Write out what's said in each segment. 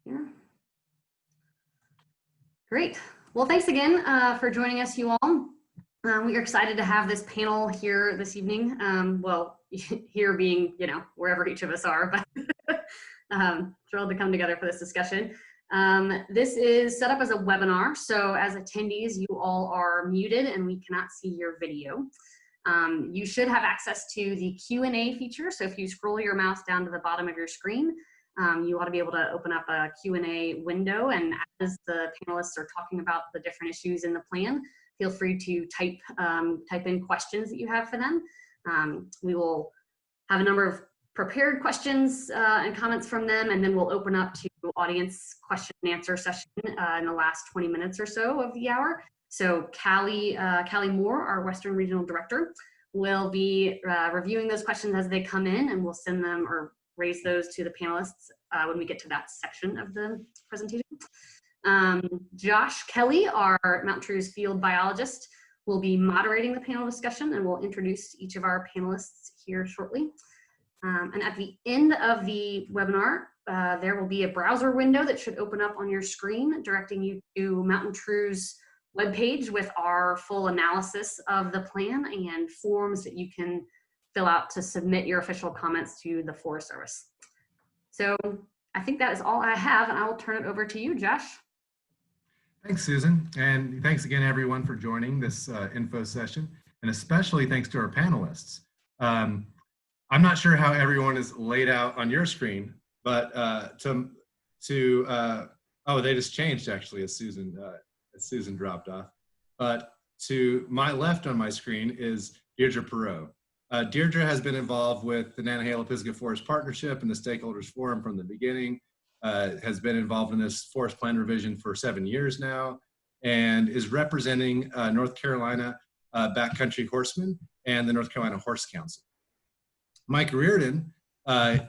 here. Great. Well, thanks again for joining us, you all. We are excited to have this panel here this evening. Well, here being, wherever each of us are, but thrilled to come together for this discussion. This is set up as a webinar, so as attendees, you all are muted and we cannot see your video. You should have access to the Q&A feature, so if you scroll your mouse down to the bottom of your screen, you ought to be able to open up a Q&A window, and as the panelists are talking about the different issues in the plan, feel free to type in questions that you have for them. We will have a number of prepared questions and comments from them, and then we'll open up to audience question and answer session in the last 20 minutes or so of the hour. So Callie Moore, our Western Regional Director, will be reviewing those questions as they come in, and we'll send them or raise those to the panelists when we get to that section of the presentation. Josh Kelly, our Mountain Trues field biologist, will be moderating the panel discussion, and we'll introduce each of our panelists here shortly. And at the end of the webinar, there will be a browser window that should open up on your screen, directing you to Mountain Trues webpage with our full analysis of the plan and forms that you can fill out to submit your official comments to the Forest Service. So I think that is all I have, and I will turn it over to you, Josh. Thanks, Susan, and thanks again, everyone, for joining this info session, and especially thanks to our panelists. I'm not sure how everyone is laid out on your screen, but oh, they just changed actually as Susan dropped off. But to my left on my screen is Deirdre Perot. Deirdre has been involved with the Nantahala-Pisgah Forest Partnership and the Stakeholders Forum from the beginning, has been involved in this forest plan revision for 7 years now, and is representing North Carolina backcountry horsemen and the North Carolina Horse Council. Mike Reardon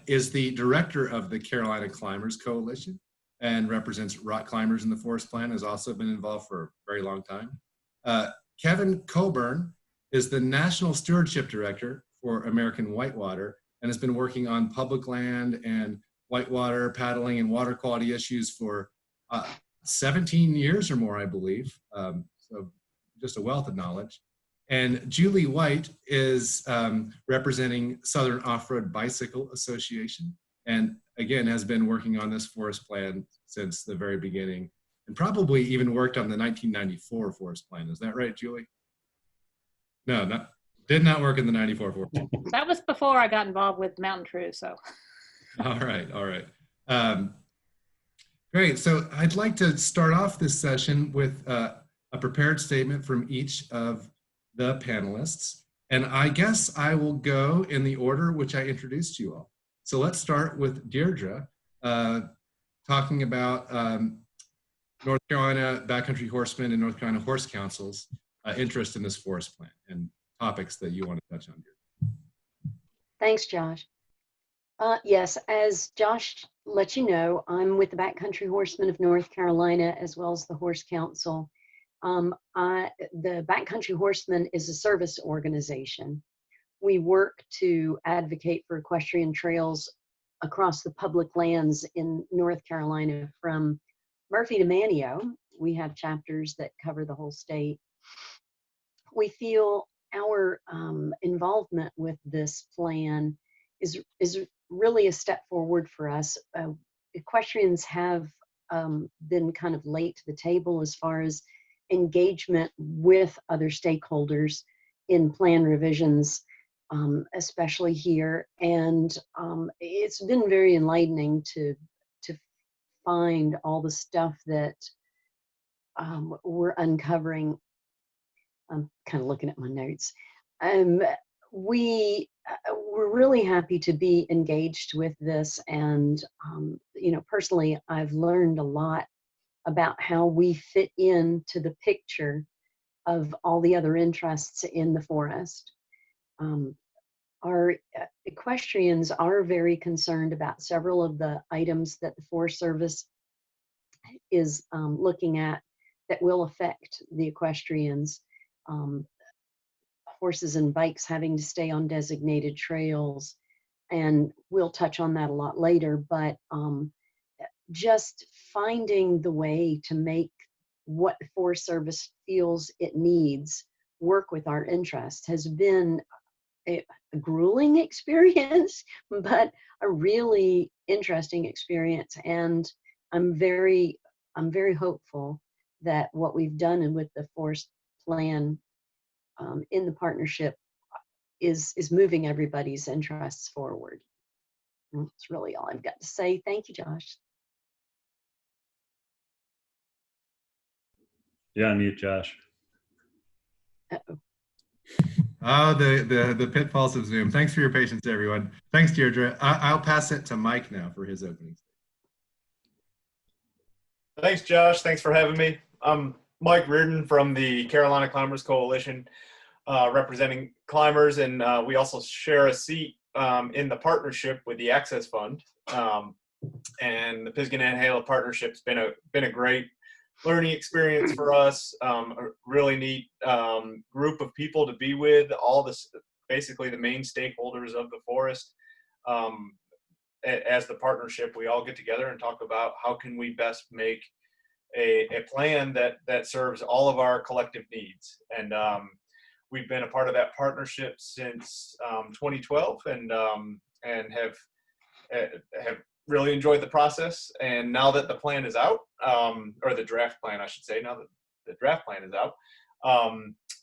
is the director of the Carolina Climbers Coalition and represents rock climbers in the forest plan, has also been involved for a very long time. Kevin Coburn is the National Stewardship Director for American Whitewater and has been working on public land and whitewater paddling and water quality issues for 17 years or more, I believe. So just a wealth of knowledge. And Julie White is representing Southern Off-Road Bicycle Association, and again has been working on this forest plan since the very beginning, and probably even worked on the 1994 forest plan. Is that right, Julie? No, did not work in the 94 forest plan. That was before I got involved with Mountain Trues, so. All right. Great, so I'd like to start off this session with a prepared statement from each of the panelists. And I guess I will go in the order which I introduced you all. So let's start with Deirdre, talking about North Carolina backcountry horsemen and North Carolina Horse Council's interest in this forest plan and topics that you want to touch on, Deirdre. Thanks, Josh. Yes, as Josh let you know, I'm with the Backcountry Horsemen of North Carolina as well as the Horse Council. The Backcountry Horsemen is a service organization. We work to advocate for equestrian trails across the public lands in North Carolina from Murphy to Manteo. We have chapters that cover the whole state. We feel our involvement with this plan is really a step forward for us. Equestrians have been kind of late to the table as far as engagement with other stakeholders in plan revisions, especially here. And it's been very enlightening to find all the stuff that we're uncovering. I'm kind of looking at my notes. We're really happy to be engaged with this, and personally, I've learned a lot about how we fit into the picture of all the other interests in the forest. Our equestrians are very concerned about several of the items that the Forest Service is looking at that will affect the equestrians. Horses and bikes having to stay on designated trails, and we'll touch on that a lot later, but just finding the way to make what the Forest Service feels it needs work with our interests has been a grueling experience, but a really interesting experience. And I'm very hopeful that what we've done and with the forest plan in the partnership is moving everybody's interests forward. And that's really all I've got to say. Thank you, Josh. Yeah, unmute Josh. Uh-oh. Oh, the pitfalls of Zoom. Thanks for your patience, everyone. Thanks, Deirdre. I'll pass it to Mike now for his opening. Thanks, Josh. Thanks for having me. I'm Mike Reardon from the Carolina Climbers Coalition, representing climbers, and we also share a seat in the partnership with the Access Fund. And the Pisgah Nantahala partnership's been a great learning experience for us. A really neat group of people to be with. All this, basically the main stakeholders of the forest. As the partnership, we all get together and talk about how can we best make a plan that serves all of our collective needs. And we've been a part of that partnership since 2012, and have really enjoyed the process. And now that the plan is out, or the draft plan, I should say, now that the draft plan is out,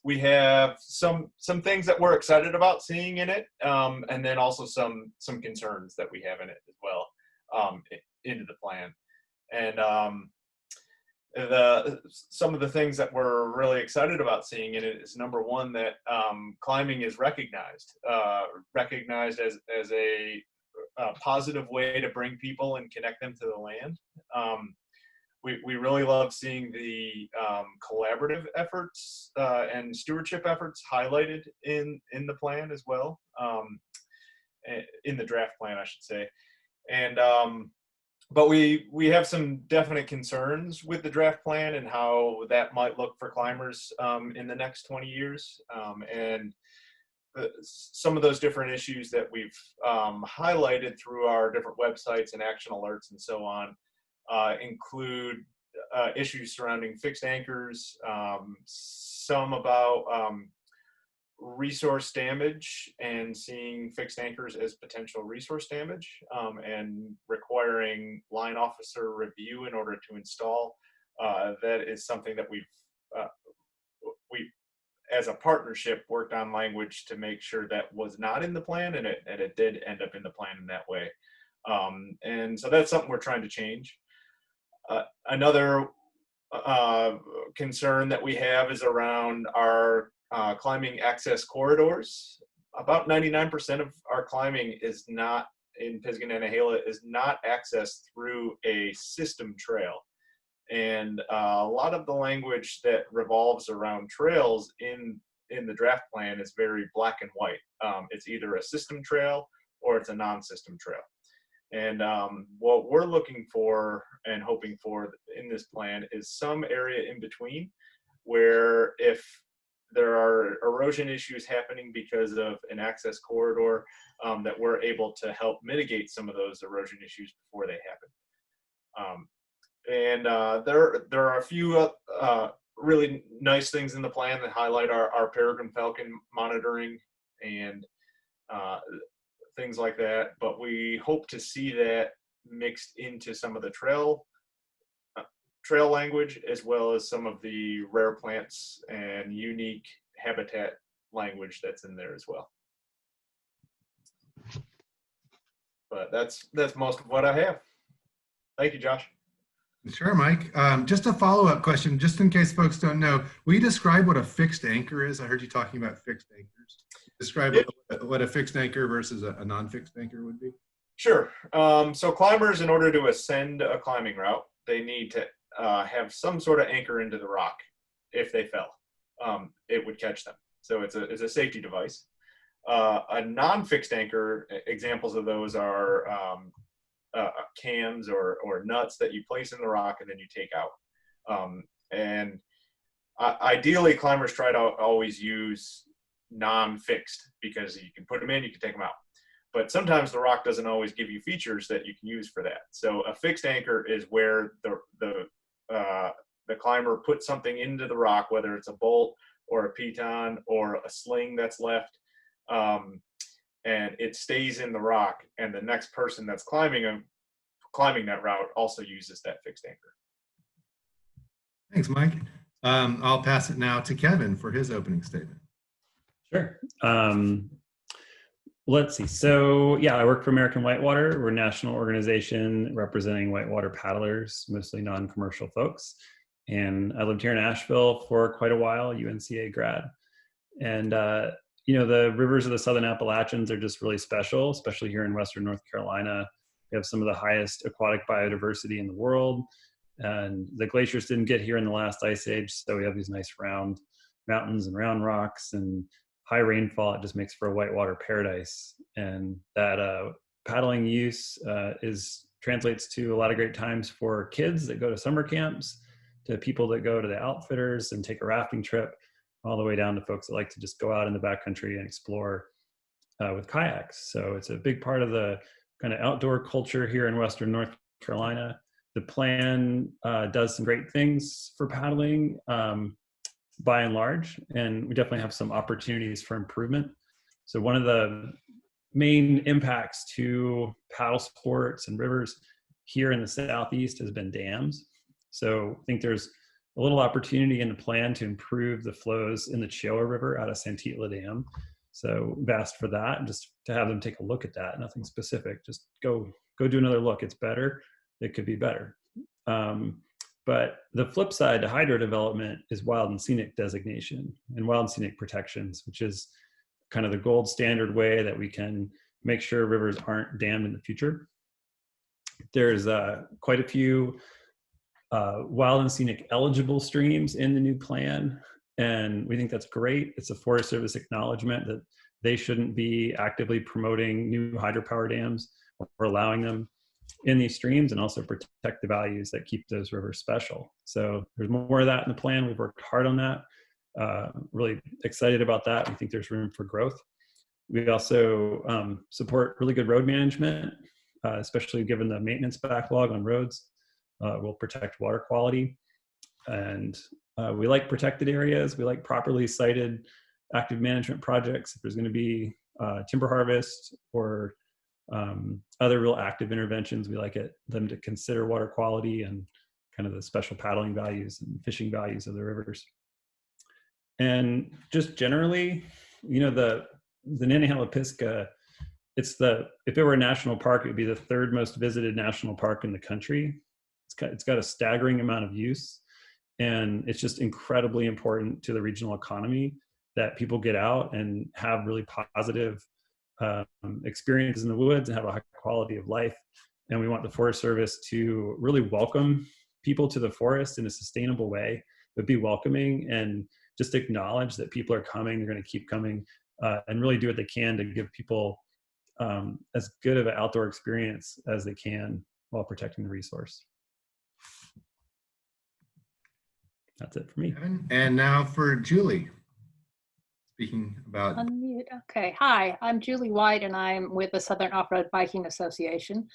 we have some things that we're excited about seeing in it, and then also some concerns that we have in it as well, into the plan. And some of the things that we're really excited about seeing in it is, number one, that climbing is recognized as a positive way to bring people and connect them to the land. We really love seeing the collaborative efforts and stewardship efforts highlighted in the plan as well, in the draft plan, I should say. And but we have some definite concerns with the draft plan and how that might look for climbers in the next 20 years. And some of those different issues that we've highlighted through our different websites and action alerts and so on include issues surrounding fixed anchors, some about resource damage and seeing fixed anchors as potential resource damage, and requiring line officer review in order to install. That is something that we as a partnership worked on language to make sure that was not in the plan, and it did end up in the plan in that way. And so that's something we're trying to change. Another concern that we have is around our climbing access corridors. About 99% of our climbing is not in Pisgah Nantahala is not accessed through a system trail. And a lot of the language that revolves around trails in the draft plan is very black and white. It's either a system trail or it's a non-system trail. And what we're looking for and hoping for in this plan is some area in between, where if there are erosion issues happening because of an access corridor, that we're able to help mitigate some of those erosion issues before they happen. And there are a few really nice things in the plan that highlight our peregrine falcon monitoring and things like that. But we hope to see that mixed into some of the trail language, as well as some of the rare plants and unique habitat language that's in there as well. But that's most of what I have. Thank you, Josh. Sure, Mike. Just a follow-up question, just in case folks don't know, will you describe what a fixed anchor is? I heard you talking about fixed anchors. Describe what a fixed anchor versus a non-fixed anchor would be. Sure. So climbers, in order to ascend a climbing route, they need to have some sort of anchor into the rock. If they fell, it would catch them. So it's a safety device. A non-fixed anchor, examples of those are cams or nuts that you place in the rock and then you take out. And ideally, climbers try to always use non-fixed, because you can put them in, you can take them out. but sometimes the rock doesn't always give you features that you can use for that. So a fixed anchor is where the climber puts something into the rock, whether it's a bolt or a piton or a sling that's left, and it stays in the rock, and the next person that's climbing that route also uses that fixed anchor. Thanks, Mike. I'll pass it now to Kevin for his opening statement. Sure. Let's see. So yeah, I work for American Whitewater. We're a national organization representing whitewater paddlers, mostly non-commercial folks. And I lived here in Asheville for quite a while, UNCA grad. And, you know, the rivers of the Southern Appalachians are just really special, especially here in Western North Carolina. We have some of the highest aquatic biodiversity in the world. And the glaciers didn't get here in the last ice age. So we have these nice round mountains and round rocks and high rainfall. It just makes for a whitewater paradise. And that paddling use translates to a lot of great times for kids that go to summer camps, to people that go to the outfitters and take a rafting trip, all the way down to folks that like to just go out in the backcountry and explore with kayaks. So it's a big part of the kind of outdoor culture here in Western North Carolina. The plan does some great things for paddling by and large, and we definitely have some opportunities for improvement. So one of the main impacts to paddle sports and rivers here in the Southeast has been dams. So I think there's a little opportunity in the plan to improve the flows in the Chioa River out of Santitla Dam. So we've asked for that, just to have them take a look at that. Nothing specific, just go do another look. It's better. It could be better. But the flip side to hydro development is wild and scenic designation and wild and scenic protections, which is kind of the gold standard way that we can make sure rivers aren't dammed in the future. There's quite a few wild and scenic eligible streams in the new plan, and we think that's great. It's a Forest Service acknowledgement that they shouldn't be actively promoting new hydropower dams or allowing them in these streams, and also protect the values that keep those rivers special. So there's more of that in the plan. We've worked hard on that. Really excited about that. We think there's room for growth. We also support really good road management, especially given the maintenance backlog on roads. We'll protect water quality. And we like protected areas. We like properly sited active management projects. If there's going to be timber harvest or other real active interventions, we like them to consider water quality and kind of the special paddling values and fishing values of the rivers. And just generally, you know, the Nantahala-Pisgah, if it were a national park, it would be the third most visited national park in the country. It's got a staggering amount of use, and it's just incredibly important to the regional economy that people get out and have really positive experiences in the woods and have a high quality of life. And we want the Forest Service to really welcome people to the forest in a sustainable way, but be welcoming and just acknowledge that people are coming, they're going to keep coming, and really do what they can to give people as good of an outdoor experience as they can while protecting the resource. That's it for me. And now for Julie, speaking about... Unmute. Okay. Hi, I'm Julie White, and I'm with the Southern Off-Road Biking Association.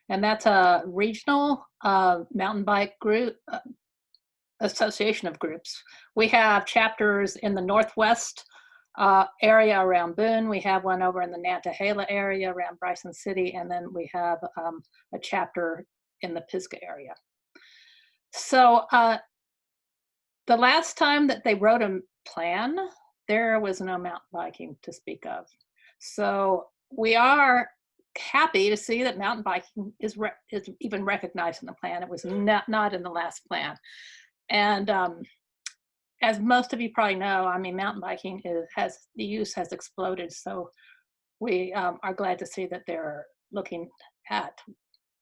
And that's a regional mountain bike group, association of groups. We have chapters in the Northwest area around Boone. We have one over in the Nantahala area around Bryson City. And then we have a chapter in the Pisgah area. So the last time that they wrote a plan, there was no mountain biking to speak of. So we are happy to see that mountain biking is even recognized in the plan. It was not in the last plan. And as most of you probably know, I mean, mountain biking the use has exploded. So we are glad to see that they're looking at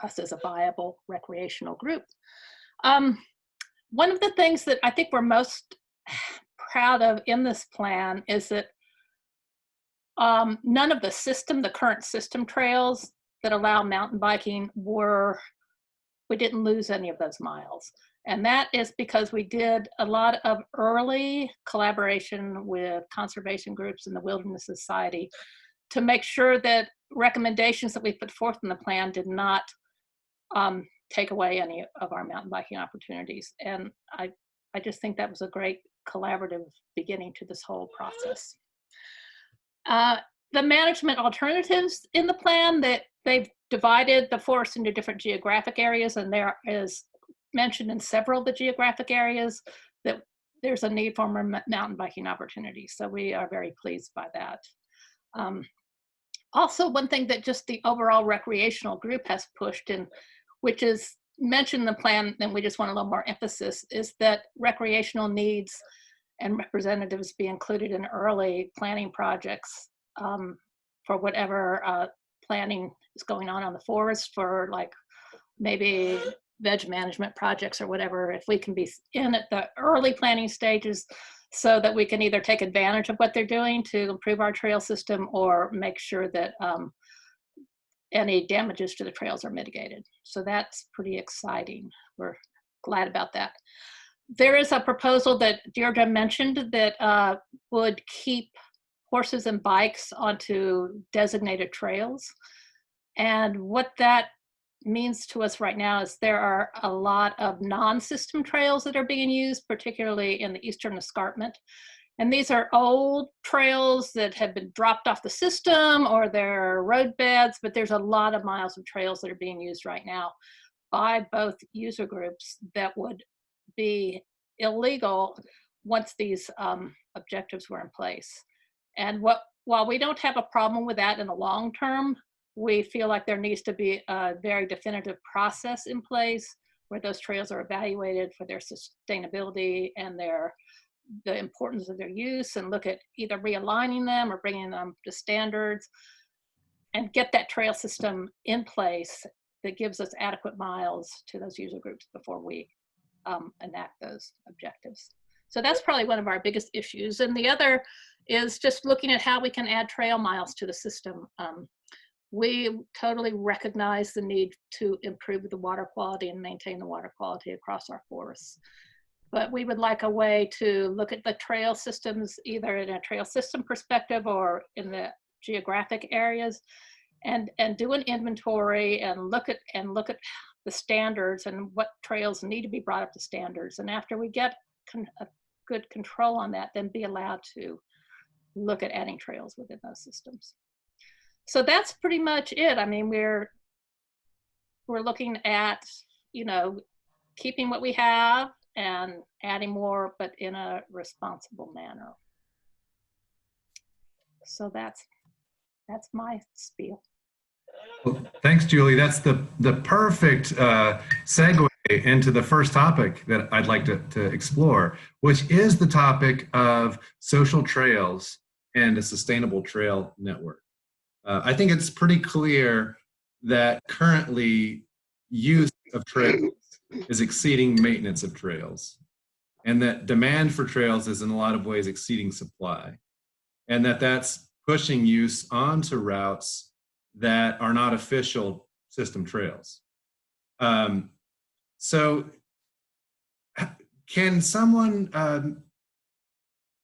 us as a viable recreational group. One of the things that I think we're most proud of in this plan is that none of the current system trails that allow mountain biking we didn't lose any of those miles. And that is because we did a lot of early collaboration with conservation groups and the Wilderness Society to make sure that recommendations that we put forth in the plan did not take away any of our mountain biking opportunities. And I just think that was a great collaborative beginning to this whole process. The management alternatives in the plan, that they've divided the forest into different geographic areas, and there is mentioned in several of the geographic areas that there's a need for more mountain biking opportunities. So we are very pleased by that. Also, one thing that just the overall recreational group has pushed, and which is mentioned in the plan, and we just want a little more emphasis, is that recreational needs and representatives be included in early planning projects for whatever planning is going on the forest, for like maybe veg management projects or whatever. If we can be in at the early planning stages, so that we can either take advantage of what they're doing to improve our trail system, or make sure that any damages to the trails are mitigated. So that's pretty exciting. We're glad about that. There is a proposal that Deirdre mentioned that would keep horses and bikes onto designated trails. And what that means to us right now is there are a lot of non-system trails that are being used, particularly in the eastern escarpment. And these are old trails that have been dropped off the system, or they're road beds, but there's a lot of miles of trails that are being used right now by both user groups that would be illegal once these objectives were in place. And while we don't have a problem with that in the long term, we feel like there needs to be a very definitive process in place where those trails are evaluated for their sustainability and the importance of their use, and look at either realigning them or bringing them to standards, and get that trail system in place that gives us adequate miles to those user groups before we enact those objectives. So that's probably one of our biggest issues. And the other is just looking at how we can add trail miles to the system. We totally recognize the need to improve the water quality and maintain the water quality across our forests. But we would like a way to look at the trail systems, either in a trail system perspective or in the geographic areas, and do an inventory and look at the standards and what trails need to be brought up to standards. And after we get a good control on that, then be allowed to look at adding trails within those systems. So that's pretty much it. I mean, we're looking at, keeping what we have and adding more, but in a responsible manner. So that's my spiel. Well, thanks, Julie. That's the perfect segue into the first topic that I'd like to explore, which is the topic of social trails and a sustainable trail network. I think it's pretty clear that currently use of trails is exceeding maintenance of trails, and that demand for trails is in a lot of ways exceeding supply, and that's pushing use onto routes that are not official system trails. So can someone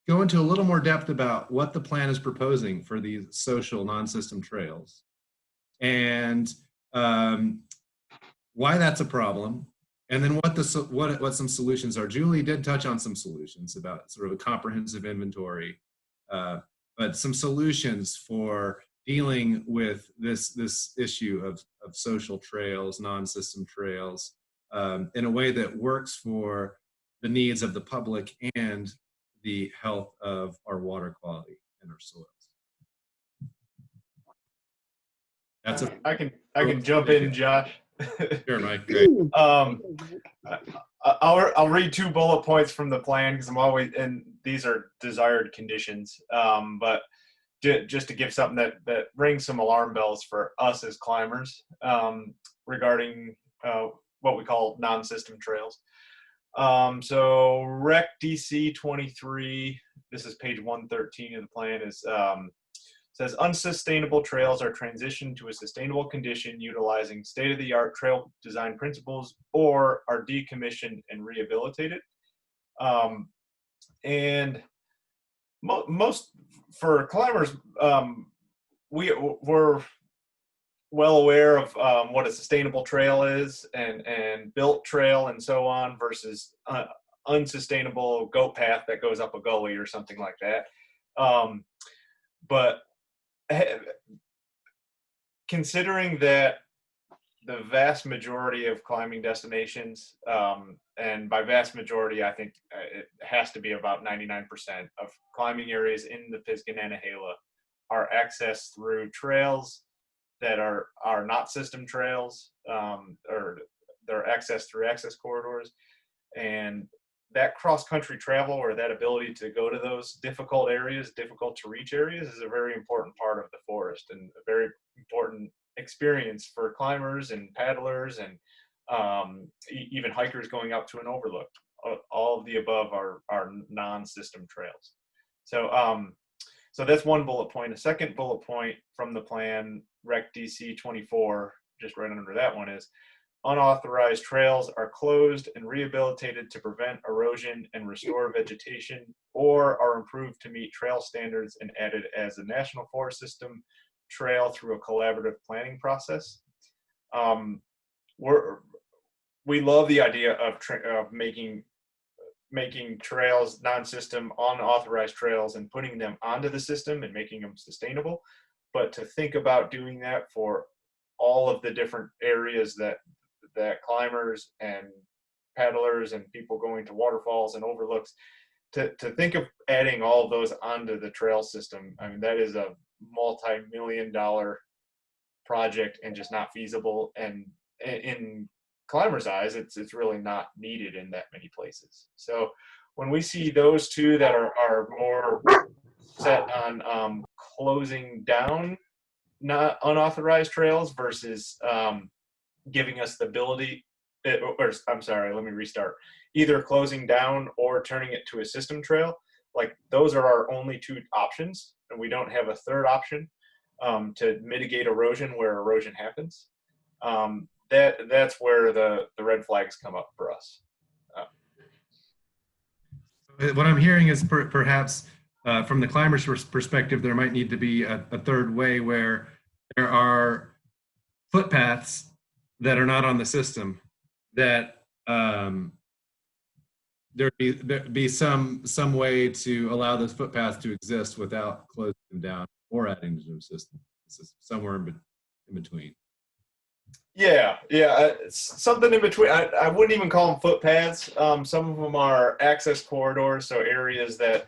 go into a little more depth about what the plan is proposing for these social non-system trails, and why that's a problem, and then what some solutions are? Julie did touch on some solutions about sort of a comprehensive inventory, but some solutions for dealing with this issue of social trails, non-system trails, in a way that works for the needs of the public and the health of our water quality and our soils. I can jump in, Josh. Sure, Mike. Great. I'll read 2 bullet points from the plan, because I'm always, and these are desired conditions, but just to give something that rings some alarm bells for us as climbers, regarding what we call non-system trails. So Rec DC 23, this is page 113 of the plan, is says unsustainable trails are transitioned to a sustainable condition utilizing state-of-the-art trail design principles, or are decommissioned and rehabilitated. And most for climbers, we're well aware of what a sustainable trail is and built trail and so on versus unsustainable goat path that goes up a gully or something like that. But considering that the vast majority of climbing destinations, and by vast majority, I think it has to be about 99% of climbing areas in the Pisgah Nantahala are accessed through trails that are not system trails, or they're accessed through access corridors. And that cross-country travel, or that ability to go to those difficult areas, difficult to reach areas, is a very important part of the forest and a very important experience for climbers and paddlers and even hikers going up to an overlook. All of the above are non-system trails. So so that's one bullet point. A second bullet point from the plan, Rec DC 24, just right under that one, is unauthorized trails are closed and rehabilitated to prevent erosion and restore vegetation, or are improved to meet trail standards and added as a National Forest System trail through a collaborative planning process. We love the idea of making trails non-system, unauthorized trails, and putting them onto the system and making them sustainable. But to think about doing that for all of the different areas that climbers and paddlers and people going to waterfalls and overlooks, to think of adding all of those onto the trail system, I mean, that is a multi-million-dollar project and just not feasible. And in climbers' eyes, it's really not needed in that many places. So when we see those two that are more set on closing down not unauthorized trails versus giving us the ability, or I'm sorry, let me restart. Either closing down or turning it to a system trail, like those are our only two options, and we don't have a third option to mitigate erosion where erosion happens. That's where the red flags come up for us. What I'm hearing is perhaps from the climber's perspective, there might need to be a third way where there are footpaths that are not on the system, that there be some way to allow those footpaths to exist without closing them down or adding to the system. This is somewhere in between. Yeah, something in between. I wouldn't even call them footpaths. Some of them are access corridors, so areas that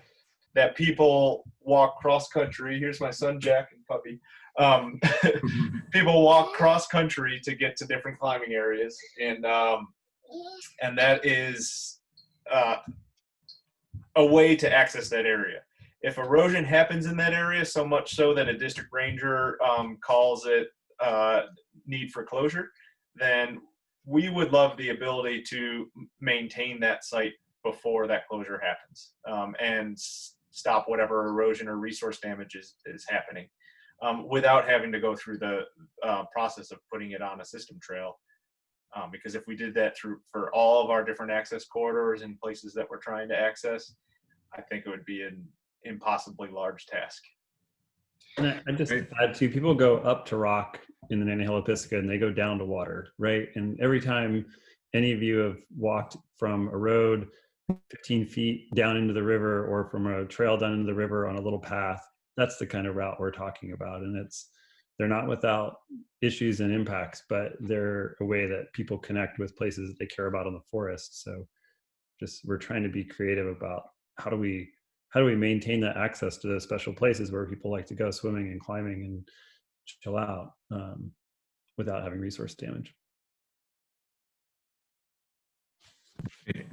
people walk cross country. Here's my son Jack and puppy. People walk cross country to get to different climbing areas, and that is a way to access that area. If erosion happens in that area, so much so that a district ranger calls it need for closure, then we would love the ability to maintain that site before that closure happens, and stop whatever erosion or resource damage is happening, without having to go through the process of putting it on a system trail. Because if we did that for all of our different access corridors and places that we're trying to access, I think it would be an impossibly large task. And I just add to, people go up to rock in the Nantahala-Pisgah and they go down to water, right? And every time any of you have walked from a road 15 feet down into the river, or from a trail down into the river on a little path, that's the kind of route we're talking about. And they're not without issues and impacts, but they're a way that people connect with places that they care about in the forest. So we're trying to be creative about how do we maintain that access to those special places where people like to go swimming and climbing and chill out, without having resource damage.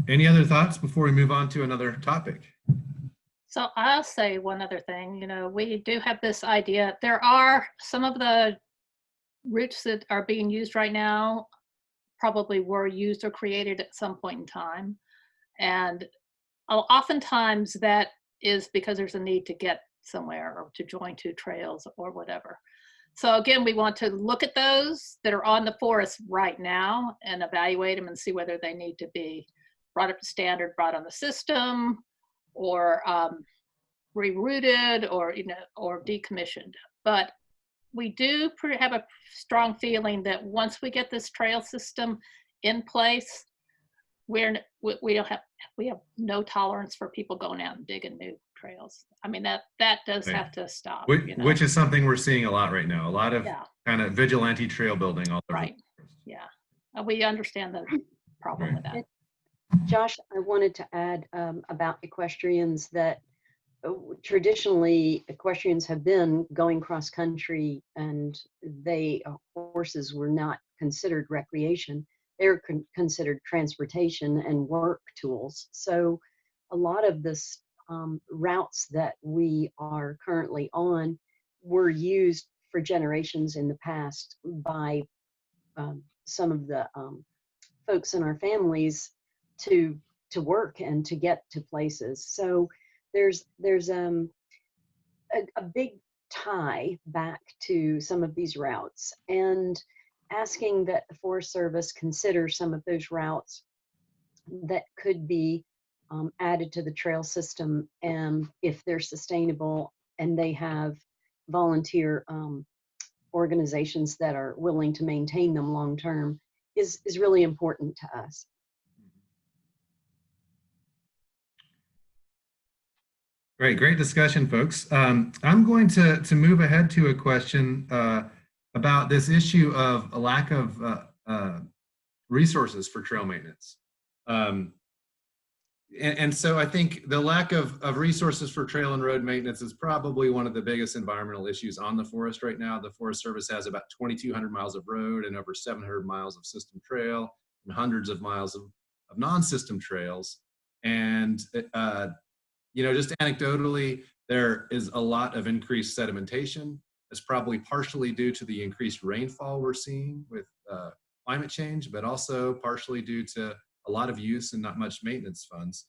Any other thoughts before we move on to another topic? So I'll say one other thing. We do have this idea. There are some of the routes that are being used right now probably were used or created at some point in time. And oftentimes that is because there's a need to get somewhere or to join two trails or whatever. So again, we want to look at those that are on the forest right now and evaluate them and see whether they need to be brought up to standard, brought on the system, or rerouted, or or decommissioned. But we do have a strong feeling that once we get this trail system in place, we have no tolerance for people going out and digging new trails. I mean, that does Right. have to stop. Which is something we're seeing a lot right now. A lot of Yeah. kind of vigilante trail building all over. Right. Yeah. We understand the problem with that. Josh, I wanted to add about equestrians that traditionally equestrians have been going cross country, and horses were not considered recreation. They're considered transportation and work tools. So a lot of this routes that we are currently on were used for generations in the past by some of the folks in our families to work and to get to places. So there's a big tie back to some of these routes, and asking that the Forest Service consider some of those routes that could be added to the trail system, and if they're sustainable and they have volunteer organizations that are willing to maintain them long term is really important to us. Great discussion, folks. I'm going to move ahead to a question about this issue of a lack of resources for trail maintenance. And so I think the lack of resources for trail and road maintenance is probably one of the biggest environmental issues on the forest right now. The Forest Service has about 2,200 miles of road and over 700 miles of system trail and hundreds of miles of non-system trails. And just anecdotally, there is a lot of increased sedimentation. It's probably partially due to the increased rainfall we're seeing with climate change, but also partially due to a lot of use and not much maintenance funds.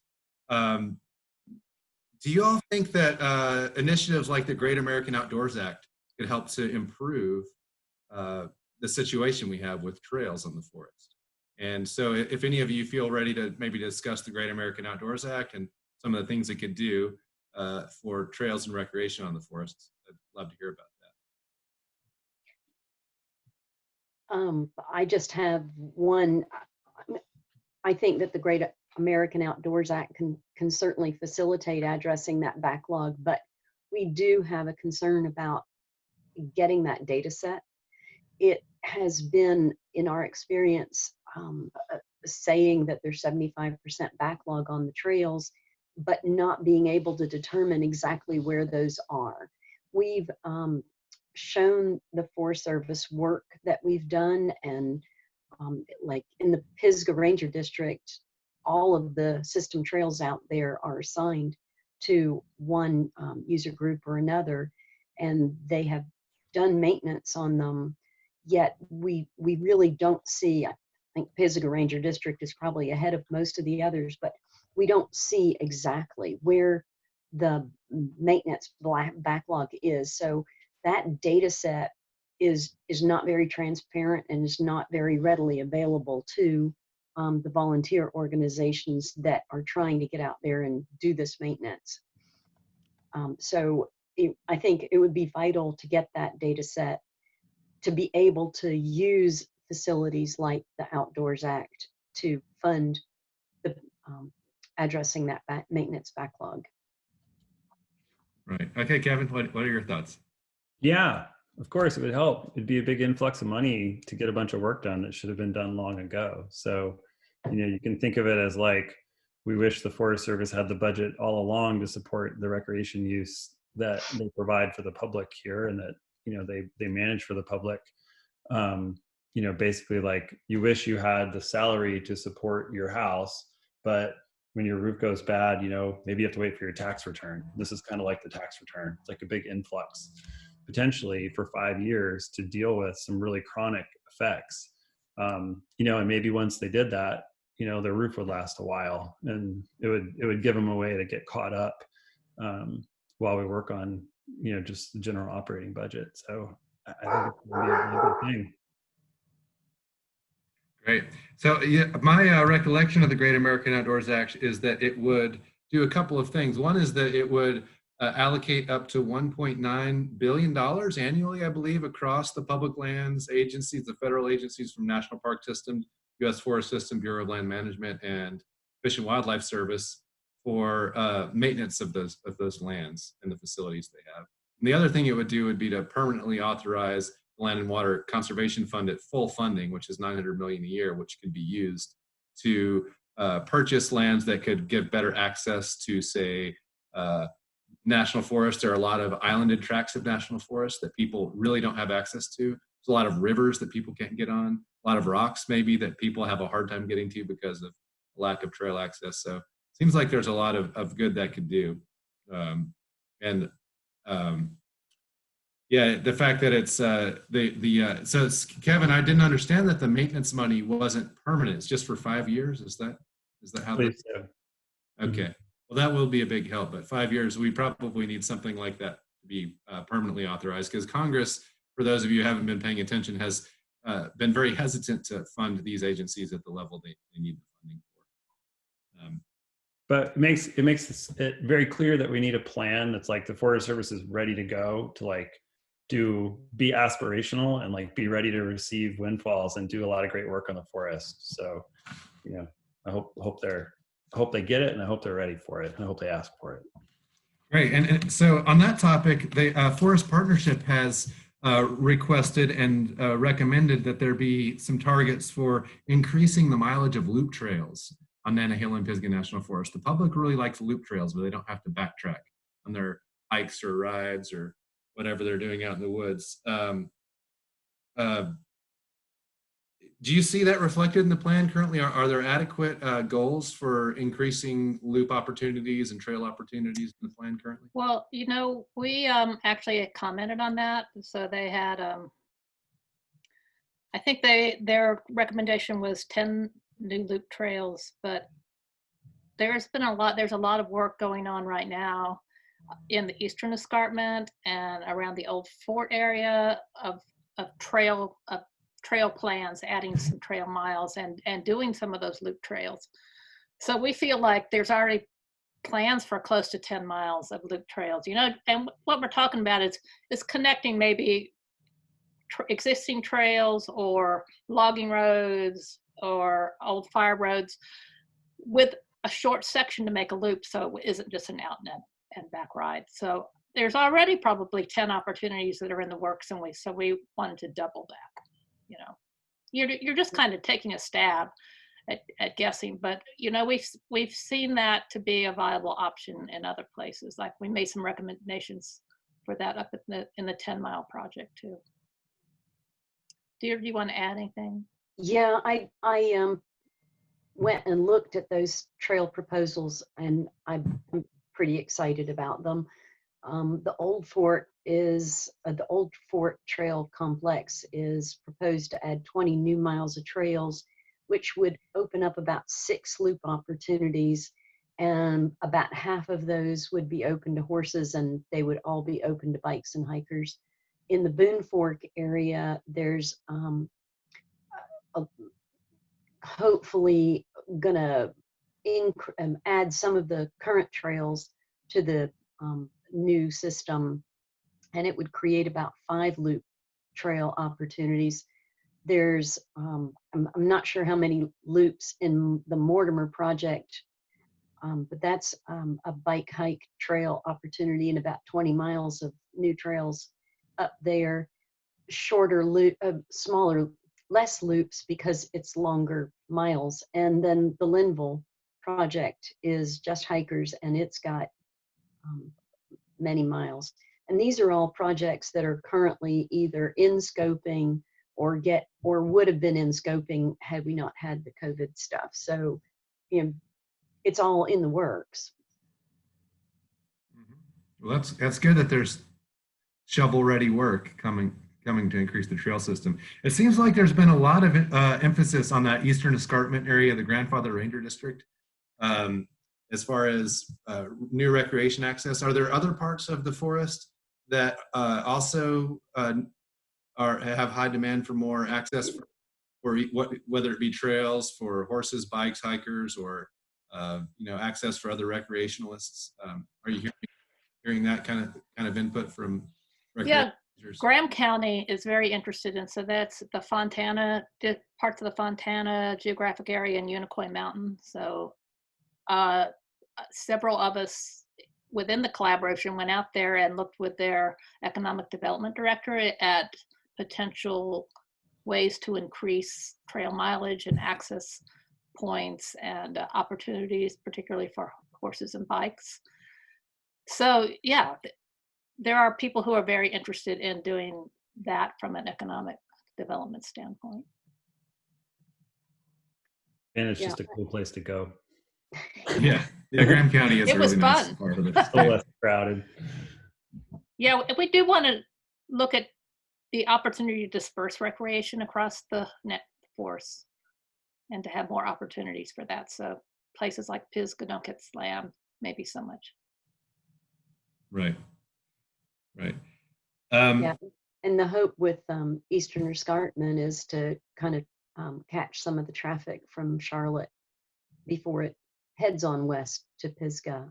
Do you all think that initiatives like the Great American Outdoors Act could help to improve the situation we have with trails on the forest? And so if any of you feel ready to maybe discuss the Great American Outdoors Act and some of the things it could do for trails and recreation on the forest, I'd love to hear about that. I just have one. I think that the Great American Outdoors Act can certainly facilitate addressing that backlog, but we do have a concern about getting that data set. It has been, in our experience, saying that there's 75% backlog on the trails, but not being able to determine exactly where those are. We've shown the Forest Service work that we've done, and like in the Pisgah Ranger District, all of the system trails out there are assigned to one user group or another, and they have done maintenance on them, yet we really don't see, I think Pisgah Ranger District is probably ahead of most of the others, but we don't see exactly where the maintenance backlog is. So that data set is not very transparent and is not very readily available to the volunteer organizations that are trying to get out there and do this maintenance. So I think it would be vital to get that data set to be able to use facilities like the Outdoors Act to fund the addressing that maintenance backlog. Right. Okay, Kevin, what are your thoughts? Yeah, of course it would help. It'd be a big influx of money to get a bunch of work done that should have been done long ago. So, you can think of it as like, we wish the Forest Service had the budget all along to support the recreation use that they provide for the public here, and that, they manage for the public. Basically, like, you wish you had the salary to support your house, but when your roof goes bad, maybe you have to wait for your tax return. This is kind of like the tax return. It's like a big influx, potentially for 5 years, to deal with some really chronic effects. And maybe once they did that, their roof would last a while, and it would give them a way to get caught up while we work on, just the general operating budget. So I think it's going to be a really good thing. Great. So my recollection of the Great American Outdoors Act is that it would do a couple of things. One is that it would allocate up to $1.9 billion annually, I believe, across the public lands agencies, the federal agencies from National Park System, U.S. Forest System, Bureau of Land Management, and Fish and Wildlife Service for maintenance of those lands and the facilities they have. And the other thing it would do would be to permanently authorize the Land and Water Conservation Fund at full funding, which is $900 million a year, which could be used to purchase lands that could give better access to, say, national forests. There are a lot of islanded tracts of national forests that people really don't have access to. There's a lot of rivers that people can't get on, a lot of rocks maybe that people have a hard time getting to because of lack of trail access. So it seems like there's a lot of good that could do. Yeah, the fact that it's so Kevin, I didn't understand that the maintenance money wasn't permanent. It's just for 5 years. Is that how? Please so. Okay. Well, that will be a big help. But 5 years, we probably need something like that to be permanently authorized, because Congress, for those of you who haven't been paying attention, has been very hesitant to fund these agencies at the level they need the funding for. But it makes it very clear that we need a plan that's like the Forest Service is ready to go to like be aspirational and like be ready to receive windfalls and do a lot of great work on the forest. So, I hope they get it, and I hope they're ready for it, and I hope they ask for it. Great. And so on that topic, the Forest Partnership has requested and recommended that there be some targets for increasing the mileage of loop trails on Nantahala-Pisgah National Forest. The public really likes loop trails where they don't have to backtrack on their hikes or rides or whatever they're doing out in the woods. Do you see that reflected in the plan currently? Are there adequate goals for increasing loop opportunities and trail opportunities in the plan currently? Well, we actually commented on that. So they had, I think their recommendation was 10 new loop trails, but there's a lot of work going on right now in the Eastern Escarpment and around the old fort area of trail plans, adding some trail miles and doing some of those loop trails. So we feel like there's already plans for close to 10 miles of loop trails, and what we're talking about is connecting maybe existing trails or logging roads or old fire roads with a short section to make a loop, so it isn't just an out and back ride. So there's already probably 10 opportunities that are in the works, and we wanted to double that. You're just kind of taking a stab at guessing, but we've seen that to be a viable option in other places. Like we made some recommendations for that up in the 10-mile project too. Do you want to add anything? Yeah, I went and looked at those trail proposals, and I'm pretty excited about them. The Old Fort Trail Complex is proposed to add 20 new miles of trails, which would open up about 6 loop opportunities, and about half of those would be open to horses, and they would all be open to bikes and hikers. In the Boone Fork area, there's hopefully gonna add some of the current trails to the new system, and it would create about 5 loop trail opportunities. There's I'm not sure how many loops in the Mortimer project, but that's a bike hike trail opportunity and about 20 miles of new trails up there. Shorter loop, smaller, less loops because it's longer miles. And then the Linville project is just hikers, and it's got many miles. And these are all projects that are currently either in scoping or would have been in scoping had we not had the COVID stuff. So, it's all in the works. Well, that's good that there's shovel-ready work coming to increase the trail system. It seems like there's been a lot of emphasis on that Eastern Escarpment area, the Grandfather Ranger District, as far as new recreation access. Are there other parts of the forest that also have high demand for more access for whether it be trails for horses, bikes, hikers, or access for other recreationalists? Are you hearing hearing that kind of input from Yeah, recreators? Graham County is very interested in, so that's the Fontana, parts of the Fontana geographic area and Unicoi Mountain. So several of us within the collaboration went out there and looked with their economic development director at potential ways to increase trail mileage and access points and opportunities, particularly for horses and bikes. So yeah, there are people who are very interested in doing that from an economic development standpoint. And it's Yeah. just a cool place to go. Yeah, Graham County is It a was really nice fun. part of it. It's a little less crowded. Yeah, we do want to look at the opportunity to disperse recreation across the net force and to have more opportunities for that. So places like Pisgah don't get slammed maybe so much. Right. Yeah, and the hope with Eastern Escarpment is to kind of catch some of the traffic from Charlotte before it heads on west to Pisgah.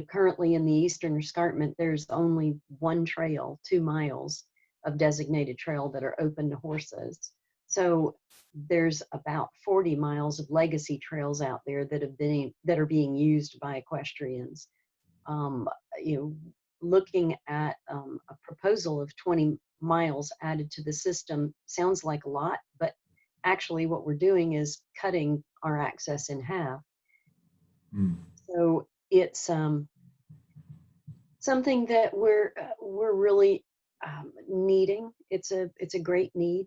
Currently in the Eastern Escarpment, there's only one trail, 2 miles of designated trail that are open to horses. So there's about 40 miles of legacy trails out there that are being used by equestrians. Looking at a proposal of 20 miles added to the system sounds like a lot, but actually what we're doing is cutting our access in half. So it's something that we're really needing. It's a great need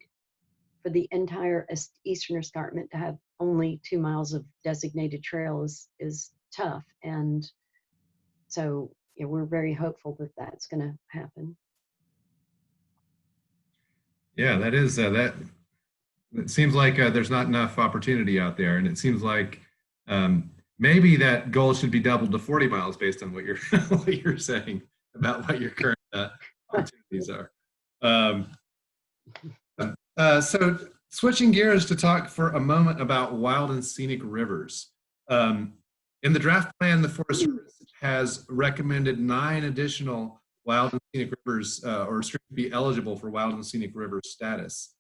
for the entire Eastern Escarpment. To have only 2 miles of designated trail is tough, and so we're very hopeful that that's going to happen. Yeah, that is that. It seems like there's not enough opportunity out there, and it seems like maybe that goal should be doubled to 40 miles based on what you're saying about what your current opportunities are. So switching gears to talk for a moment about wild and scenic rivers. In the draft plan, the Forest Service has recommended 9 additional wild and scenic rivers or streams to be eligible for wild and scenic river status.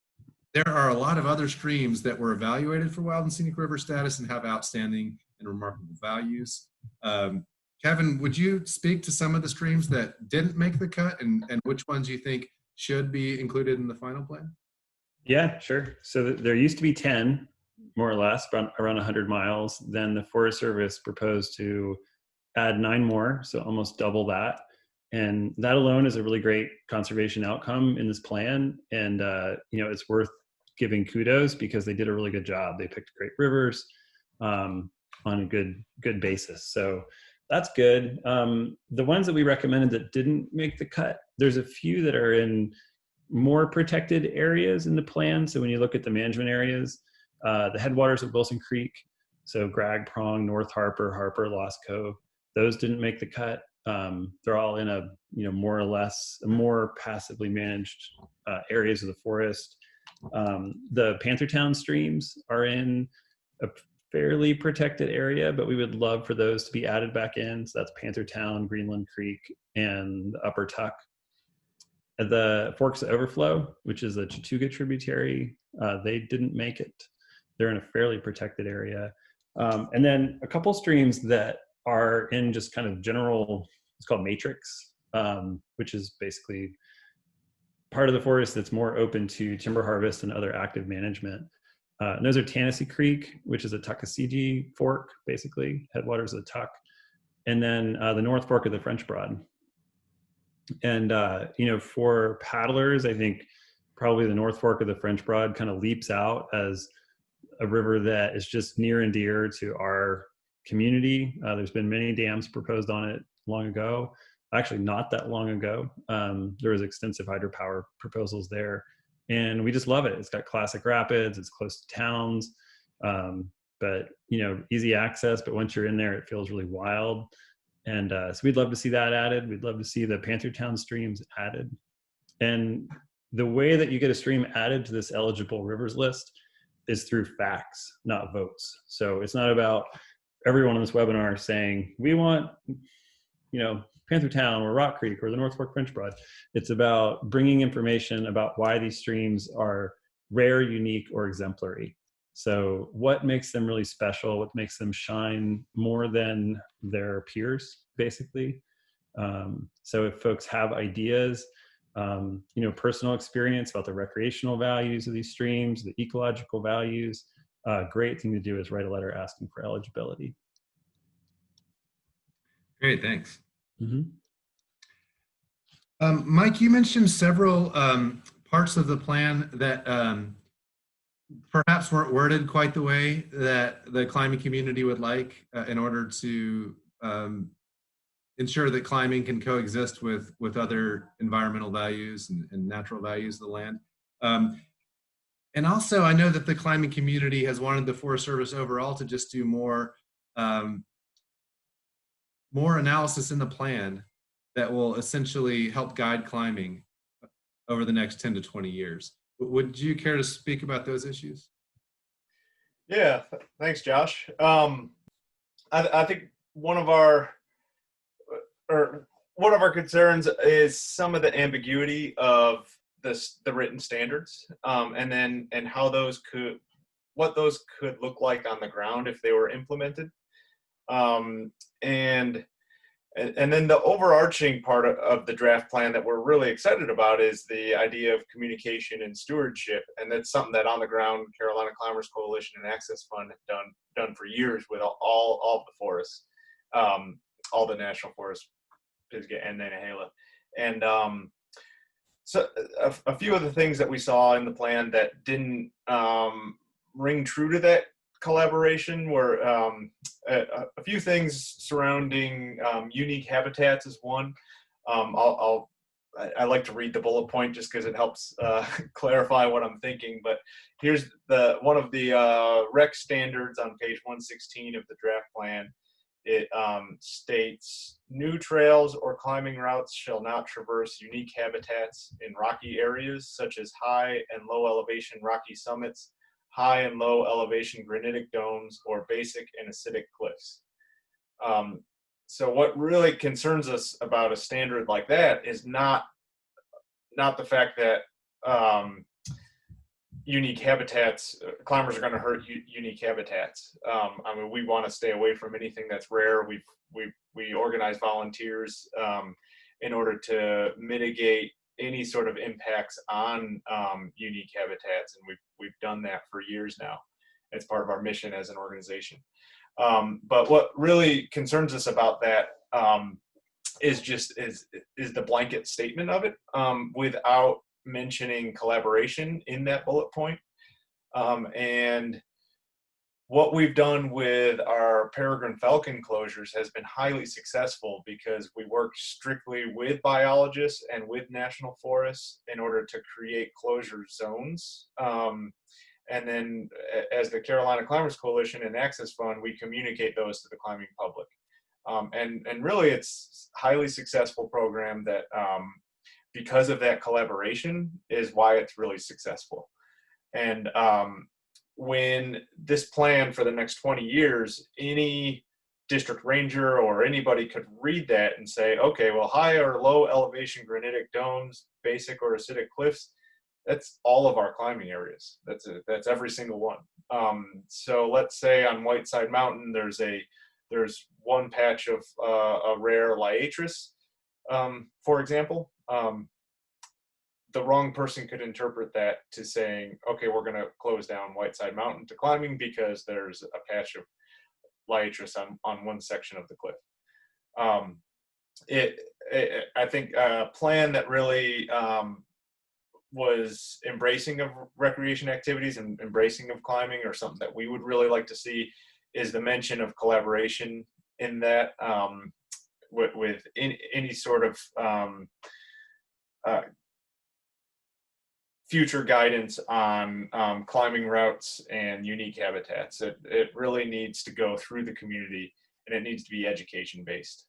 There are a lot of other streams that were evaluated for wild and scenic river status and have outstanding and remarkable values. Kevin, would you speak to some of the streams that didn't make the cut and which ones you think should be included in the final plan? Yeah, sure. So there used to be 10, more or less, around 100 miles. Then the Forest Service proposed to add 9 more, so almost double that. And that alone is a really great conservation outcome in this plan. And, it's worth giving kudos because they did a really good job. They picked great rivers on a good basis. So that's good. The ones that we recommended that didn't make the cut, there's a few that are in more protected areas in the plan. So when you look at the management areas, the headwaters of Wilson Creek, so Grag, Prong, North Harper, Lost Cove, those didn't make the cut. They're all in a more or less more passively managed areas of the forest. The Panthertown streams are in a fairly protected area, but we would love for those to be added back in. So that's Panthertown, Greenland Creek, and the Upper Tuck. The Forks of Overflow, which is a Chattooga tributary, they didn't make it. They're in a fairly protected area. And then a couple streams that are in just kind of general, it's called matrix, which is basically part of the forest that's more open to timber harvest and other active management. And those are Tennessee Creek, which is a Tuckasegee fork, basically, headwaters of the Tuck, and then the North Fork of the French Broad. And, for paddlers, I think probably the North Fork of the French Broad kind of leaps out as a river that is just near and dear to our community. There's been many dams proposed on it long ago. Actually, not that long ago. There was extensive hydropower proposals there. And we just love it. It's got classic rapids. It's close to towns. But, easy access. But once you're in there, it feels really wild. And so we'd love to see that added. We'd love to see the Panthertown streams added. And the way that you get a stream added to this eligible rivers list is through facts, not votes. So it's not about everyone on this webinar saying, we want, Panther Town or Rock Creek or the North Fork French Broad. It's about bringing information about why these streams are rare, unique, or exemplary. So what makes them really special, what makes them shine more than their peers, basically. So if folks have ideas, personal experience about the recreational values of these streams, the ecological values, great thing to do is write a letter asking for eligibility. Great, thanks. Mm-hmm. Mike, you mentioned several parts of the plan that perhaps weren't worded quite the way that the climbing community would like in order to ensure that climbing can coexist with other environmental values and natural values of the land. And also, I know that the climbing community has wanted the Forest Service overall to just do more analysis in the plan that will essentially help guide climbing over the next 10 to 20 years. Would you care to speak about those issues? Yeah, thanks, Josh. I think one of our concerns is some of the ambiguity of the written standards, and how what those could look like on the ground if they were implemented. And then the overarching part of the draft plan that we're really excited about is the idea of communication and stewardship. And that's something that On the Ground Carolina Climbers Coalition and Access Fund have done for years with all of the forests, all the national forests, Pisgah and Nantahala. And so a few of the things that we saw in the plan that didn't ring true to that collaboration were a few things surrounding unique habitats is one. I like to read the bullet point just because it helps clarify what I'm thinking. But here's one of the rec standards on page 116 of the draft plan. It states new trails or climbing routes shall not traverse unique habitats in rocky areas such as high and low elevation rocky summits, high and low elevation granitic domes, or basic and acidic cliffs. So what really concerns us about a standard like that is not the fact that unique habitats, climbers are going to hurt unique habitats. I mean, we want to stay away from anything that's rare. We organize volunteers in order to mitigate any sort of impacts on unique habitats, and we've done that for years now. It's part of our mission as an organization. But what really concerns us about that is the blanket statement of it, without mentioning collaboration in that bullet point. And what we've done with our peregrine falcon closures has been highly successful because we work strictly with biologists and with national forests in order to create closure zones. And then as the Carolina Climbers Coalition and Access Fund, we communicate those to the climbing public. And really it's a highly successful program that because of that collaboration is why it's really successful. And when this plan for the next 20 years, any district ranger or anybody could read that and say, okay, well, high or low elevation granitic domes, basic or acidic cliffs, that's all of our climbing areas. That's every single one. So let's say on Whiteside Mountain, there's one patch of a rare liatris, for example. The wrong person could interpret that to saying, okay, we're going to close down Whiteside Mountain to climbing because there's a patch of liatris on one section of the cliff. I think a plan that really was embracing of recreation activities and embracing of climbing, or something that we would really like to see, is the mention of collaboration in that, with any sort of future guidance on climbing routes and unique habitats. It really needs to go through the community, and it needs to be education based.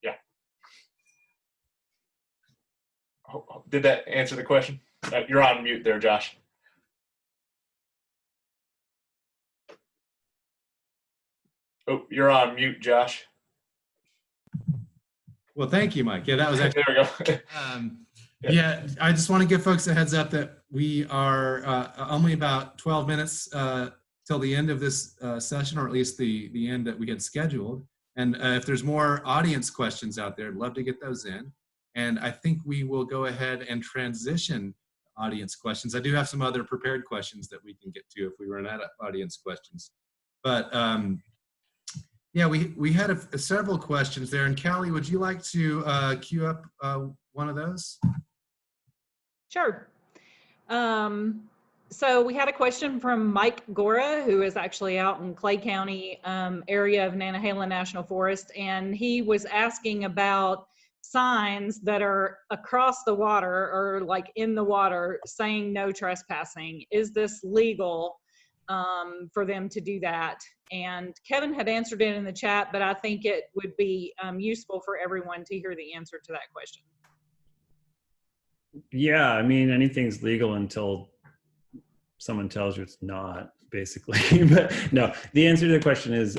Yeah. Did that answer the question? You're on mute there, Josh. Oh, you're on mute, Josh. Well, thank you, Mike. Yeah, that was actually. There we go. Yeah, I just want to give folks a heads up that we are only about 12 minutes till the end of this session, or at least the end that we had scheduled. And if there's more audience questions out there, I'd love to get those in. And I think we will go ahead and transition audience questions. I do have some other prepared questions that we can get to if we run out of audience questions. But yeah, we had several questions there. And Callie, would you like to queue up one of those? Sure. So we had a question from Mike Gora, who is actually out in Clay County area of Nantahala National Forest, and he was asking about signs that are across the water or like in the water saying no trespassing. Is this legal for them to do that? And Kevin had answered it in the chat, but I think it would be useful for everyone to hear the answer to that question. Yeah, I mean, anything's legal until someone tells you it's not, basically. But no, the answer to the question is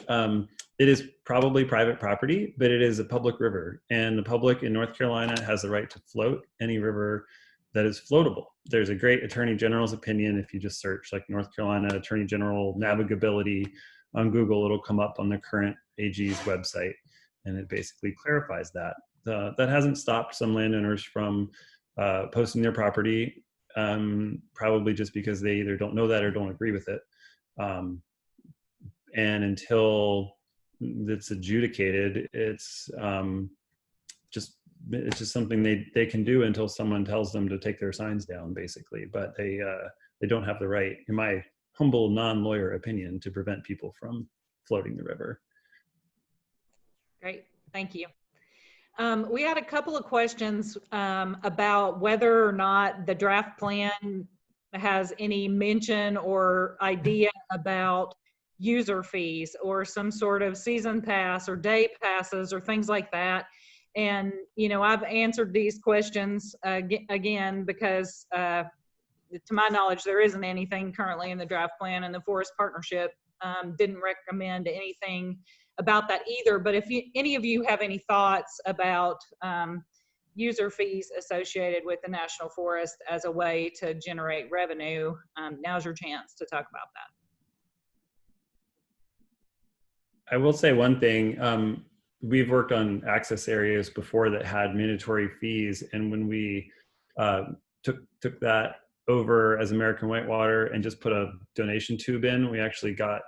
it is probably private property, but it is a public river. And the public in North Carolina has the right to float any river that is floatable. There's a great Attorney General's opinion. If you just search like North Carolina Attorney General navigability on Google, it'll come up on the current AG's website. And it basically clarifies that. That hasn't stopped some landowners from posting their property, probably just because they either don't know that or don't agree with it. And until it's adjudicated, it's just something they can do until someone tells them to take their signs down, basically. But they don't have the right, in my humble non-lawyer opinion, to prevent people from floating the river. Great, thank you. We had a couple of questions about whether or not the draft plan has any mention or idea about user fees or some sort of season pass or day passes or things like that. And, you know, I've answered these questions again because to my knowledge, there isn't anything currently in the draft plan, and the Forest Partnership didn't recommend anything about that either. But if any of you have any thoughts about user fees associated with the National Forest as a way to generate revenue, now's your chance to talk about that. I will say one thing. We've worked on access areas before that had mandatory fees, and when we took that over as American Whitewater and just put a donation tube in, we actually got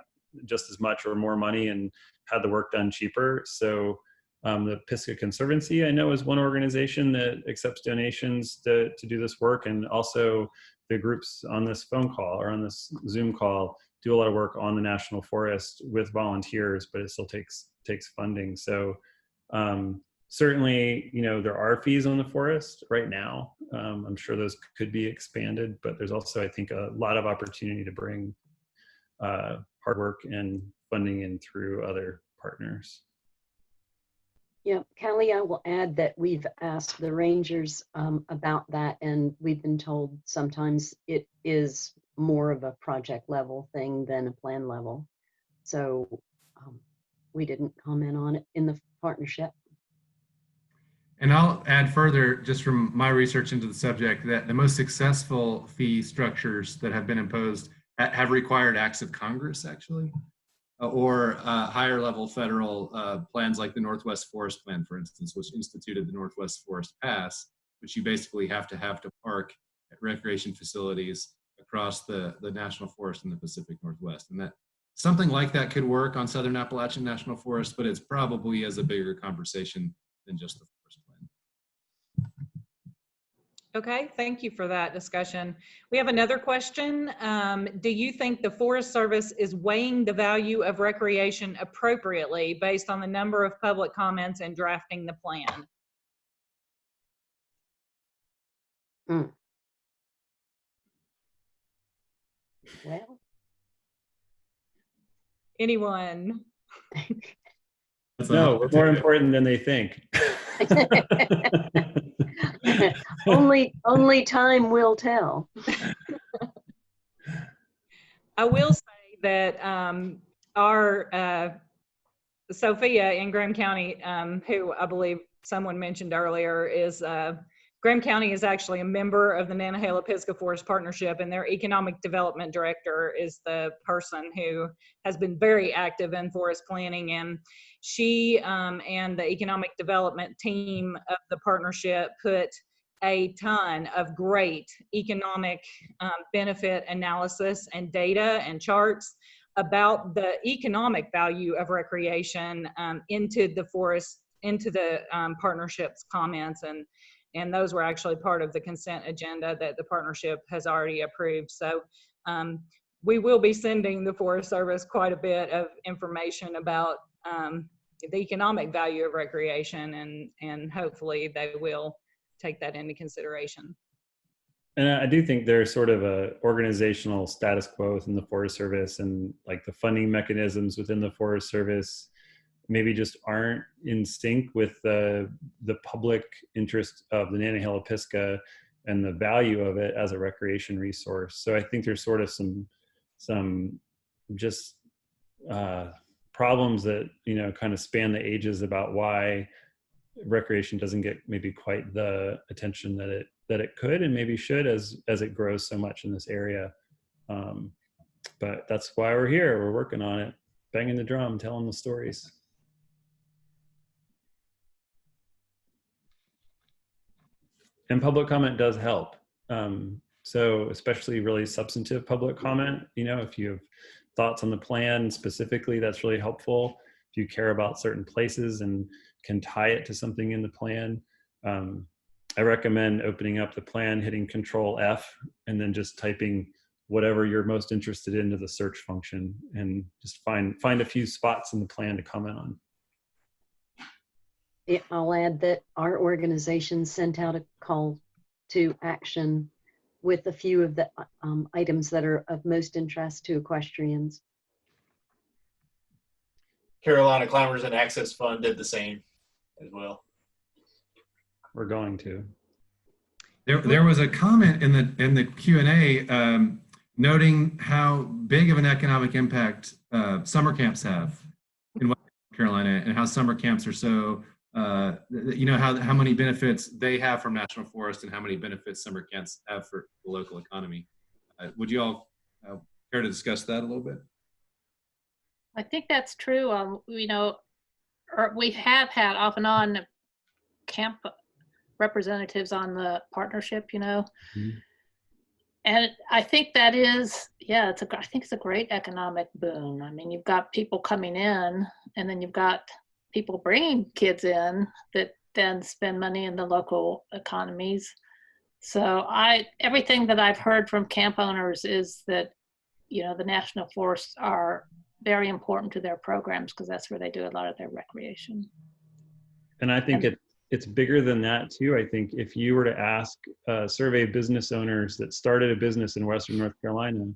just as much or more money and had the work done cheaper. So the Pisgah Conservancy, I know, is one organization that accepts donations to do this work, and also the groups on this phone call or on this Zoom call do a lot of work on the National Forest with volunteers, but it still takes funding. So certainly, you know, there are fees on the forest right now. I'm sure those could be expanded, but there's also, I think, a lot of opportunity to bring hard work and funding in through other partners. Yeah, Callie, I will add that we've asked the rangers about that, and we've been told sometimes it is more of a project level thing than a plan level. So we didn't comment on it in the partnership. And I'll add further, just from my research into the subject, that the most successful fee structures that have been imposed have required acts of Congress, actually, or higher level federal plans like the Northwest Forest Plan, for instance, which instituted the Northwest Forest Pass, which you basically have to park at recreation facilities across the National Forest in the Pacific Northwest. And that something like that could work on Southern Appalachian National Forest, but it's probably as a bigger conversation than just the forest plan. Okay, thank you for that discussion. We have another question. Do you think the Forest Service is weighing the value of recreation appropriately based on the number of public comments and drafting the plan? Well, Anyone? No, we're more important than they think. only time will tell. I will say that our Sophia in Graham County, who I believe someone mentioned earlier, is Graham County is actually a member of the Nantahala-Pisgah Forest Partnership, and their economic development director is the person who has been very active in forest planning. And she and the economic development team of the partnership put a ton of great economic benefit analysis and data and charts about the economic value of recreation into the forest, into the partnership's comments, and those were actually part of the consent agenda that the partnership has already approved. So we will be sending the Forest Service quite a bit of information about the economic value of recreation, and hopefully they will take that into consideration. And I do think there's sort of a organizational status quo within the Forest Service, and like the funding mechanisms within the Forest Service maybe just aren't in sync with the public interest of the Nantahala-Pisgah and the value of it as a recreation resource. So I think there's sort of some just problems that, you know, kind of span the ages about why recreation doesn't get maybe quite the attention that it could and maybe should as it grows so much in this area. But that's why we're here. We're working on it, banging the drum, telling the stories. And public comment does help. So especially really substantive public comment, you know, if you have thoughts on the plan specifically, that's really helpful. If you care about certain places and can tie it to something in the plan, I recommend opening up the plan, hitting Control F, and then just typing whatever you're most interested in into the search function, and just find a few spots in the plan to comment on. I'll add that our organization sent out a call to action with a few of the items that are of most interest to equestrians. Carolina Climbers and Access Fund did the same as well. We're going to. There was a comment in the Q&A noting how big of an economic impact summer camps have in West Carolina, and how summer camps are so, you know, how many benefits they have from national forest and how many benefits summer camps have for the local economy. Would you all care to discuss that a little bit? I think that's true. You know, we have had off and on camp representatives on the partnership, you know. Mm-hmm. And I think that is, yeah, I think it's a great economic boon. I mean, you've got people coming in, and then you've got people bringing kids in that then spend money in the local economies. So everything that I've heard from camp owners is that, you know, the national forests are very important to their programs because that's where they do a lot of their recreation. And I think it's bigger than that too. I think if you were to ask survey business owners that started a business in Western North Carolina,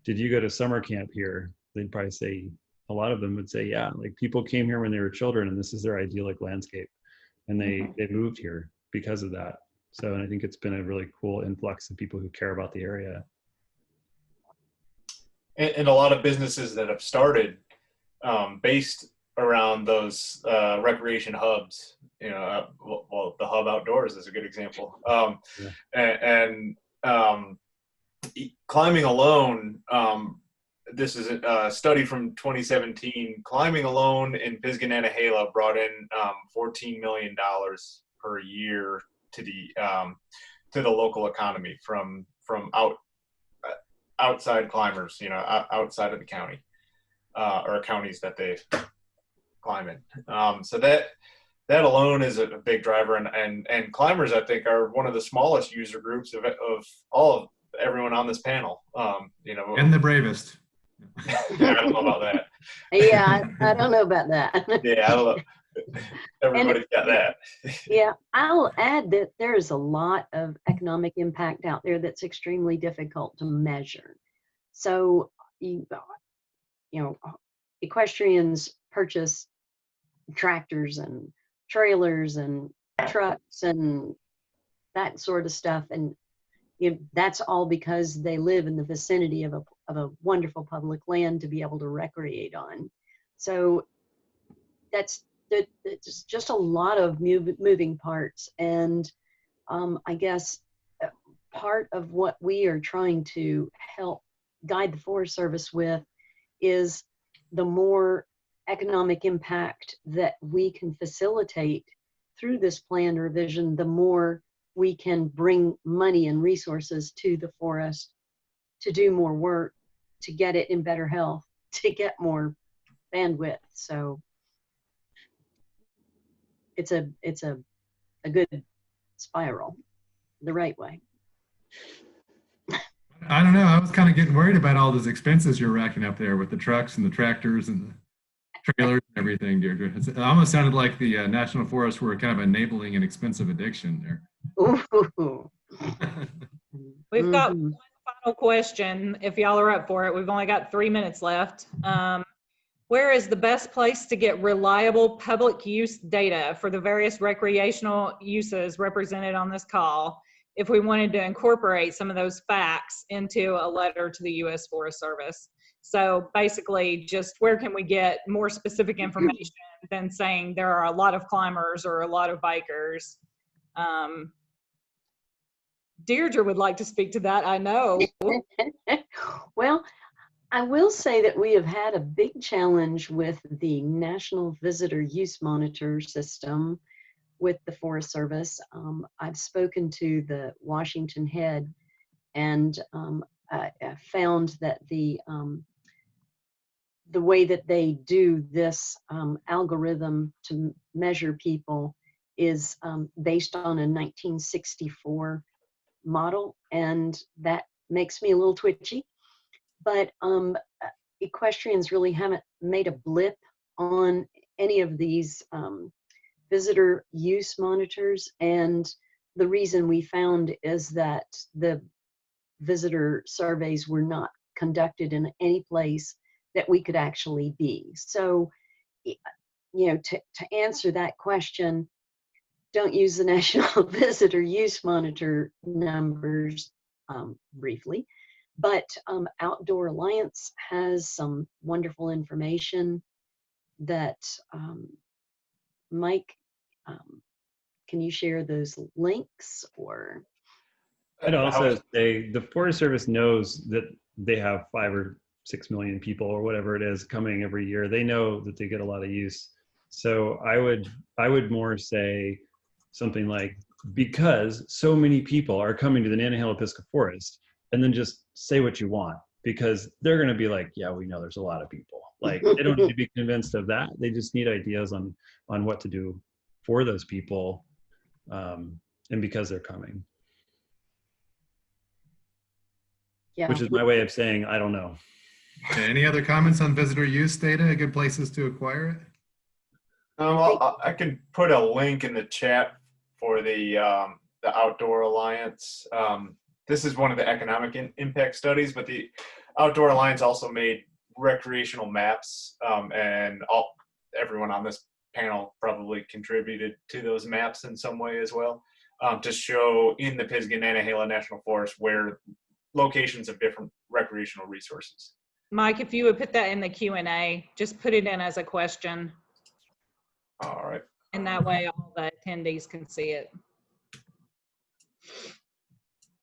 did you go to summer camp here? They'd probably say, a lot of them would say, yeah, like people came here when they were children and this is their idyllic landscape. And they moved here because of that. So, and I think it's been a really cool influx of people who care about the area. And a lot of businesses that have started based around those recreation hubs, you know, well, the Hub Outdoors is a good example. And climbing alone, this is a study from 2017, climbing alone in Pisgah Nantahala brought in $14 million per year to the local economy from outside climbers, you know, outside of the county or counties that they climb in. So that alone is a big driver, and climbers, I think, are one of the smallest user groups of all of everyone on this panel. You know, and the bravest. I don't know about that. Yeah, I don't know about that. Yeah, I don't know. Everybody's got that. Yeah, I'll add that there is a lot of economic impact out there that's extremely difficult to measure. So, you know, equestrians purchase tractors and trailers and trucks and that sort of stuff, and that's all because they live in the vicinity of a wonderful public land to be able to recreate on. So that's it's just a lot of moving parts. And I guess part of what we are trying to help guide the Forest Service with is the more economic impact that we can facilitate through this plan revision, the more we can bring money and resources to the forest to do more work, to get it in better health, to get more bandwidth. So it's a good spiral, the right way. I don't know. I was kind of getting worried about all those expenses you're racking up there with the trucks and the tractors and the trailers and everything, Deirdre. It almost sounded like the National Forests were kind of enabling an expensive addiction there. Ooh. We've got one final question, if y'all are up for it. We've only got 3 minutes left. Where is the best place to get reliable public use data for the various recreational uses represented on this call if we wanted to incorporate some of those facts into a letter to the U.S. Forest Service? So basically, just where can we get more specific information than saying there are a lot of climbers or a lot of bikers? Deirdre would like to speak to that, I know. Well, I will say that we have had a big challenge with the National Visitor Use Monitor system with the Forest Service. I've spoken to the Washington head, and I found that the way that they do this algorithm to measure people is based on a 1964 model, and that makes me a little twitchy. But equestrians really haven't made a blip on any of these visitor use monitors, and the reason we found is that the visitor surveys were not conducted in any place that we could actually be. So, you know, to answer that question, don't use the National Visitor Use Monitor numbers briefly, but Outdoor Alliance has some wonderful information that Mike, can you share those links? Or I'd also say the Forest Service knows that they have 5 or 6 million people or whatever it is coming every year. They know that they get a lot of use. So I would more say something like, because so many people are coming to the Nantahala-Pisgah Forest, and then just say what you want, because they're going to be like, yeah, we know there's a lot of people. Like, they don't need to be convinced of that. They just need ideas on what to do for those people, and because they're coming. yeah, Which is my way of saying, I don't know. Okay, any other comments on visitor use data? Good places to acquire it? I can put a link in the chat for the Outdoor Alliance. This is one of the economic impact studies, but the Outdoor Alliance also made recreational maps, and everyone on this panel probably contributed to those maps in some way as well, to show in the Pisgah-Nantahala National Forest where locations of different recreational resources. Mike, if you would put that in the Q&A, just put it in as a question. All right. And that way all the attendees can see it.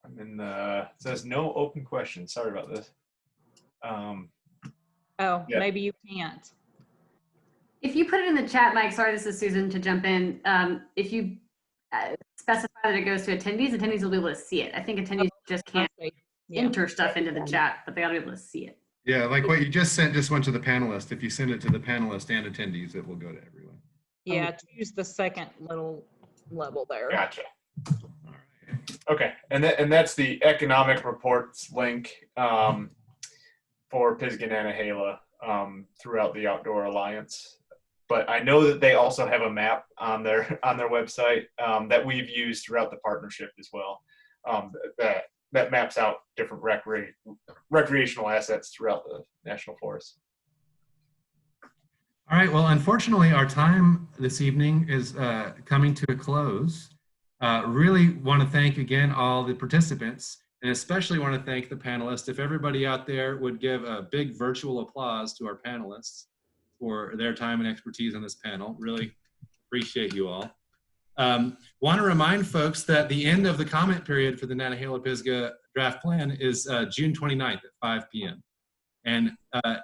And then it says no open questions. Sorry about this. Oh, yeah. Maybe you can't. If you put it in the chat, Mike, sorry, this is Susan, to jump in. If you specify that it goes to attendees will be able to see it. I think attendees just can't enter stuff into the chat, but they ought to be able to see it. Yeah, like what you just sent just went to the panelists. If you send it to the panelists and attendees, it will go to everyone. Yeah, choose the second little level there. Gotcha. All right. Okay, and that's the economic reports link for Pisgah-Nantahala throughout the Outdoor Alliance. But I know that they also have a map on their website that we've used throughout the partnership as well. That maps out different recreational assets throughout the National Forest. All right, well, unfortunately, our time this evening is coming to a close. Really want to thank again all the participants, and especially want to thank the panelists. If everybody out there would give a big virtual applause to our panelists. for their time and expertise on this panel. Really appreciate you all. Want to remind folks that the end of the comment period for the Nantahala-Pisgah draft plan is June 29th at 5 p.m. And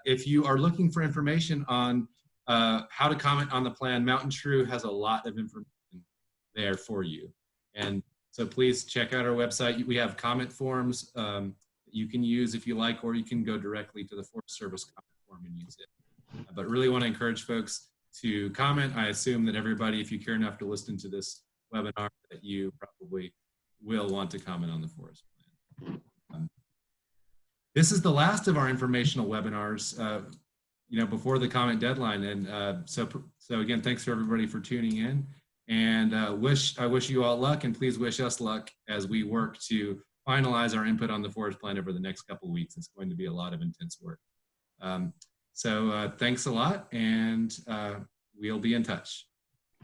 if you are looking for information on how to comment on the plan, Mountain True has a lot of information there for you. And so please check out our website. We have comment forms you can use if you like, or you can go directly to the Forest Service comment form and use it. But really want to encourage folks to comment. I assume that everybody, if you care enough to listen to this webinar, that you probably will want to comment on the forest plan. This is the last of our informational webinars, before the comment deadline. And so again, thanks to everybody for tuning in. And I wish you all luck, and please wish us luck as we work to finalize our input on the forest plan over the next couple of weeks. It's going to be a lot of intense work. Thanks a lot, and we'll be in touch.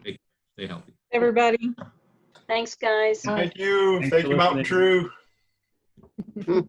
Stay healthy. Everybody. Thanks, guys. Thank you. Thanks Thank for you, Mountain listening. True.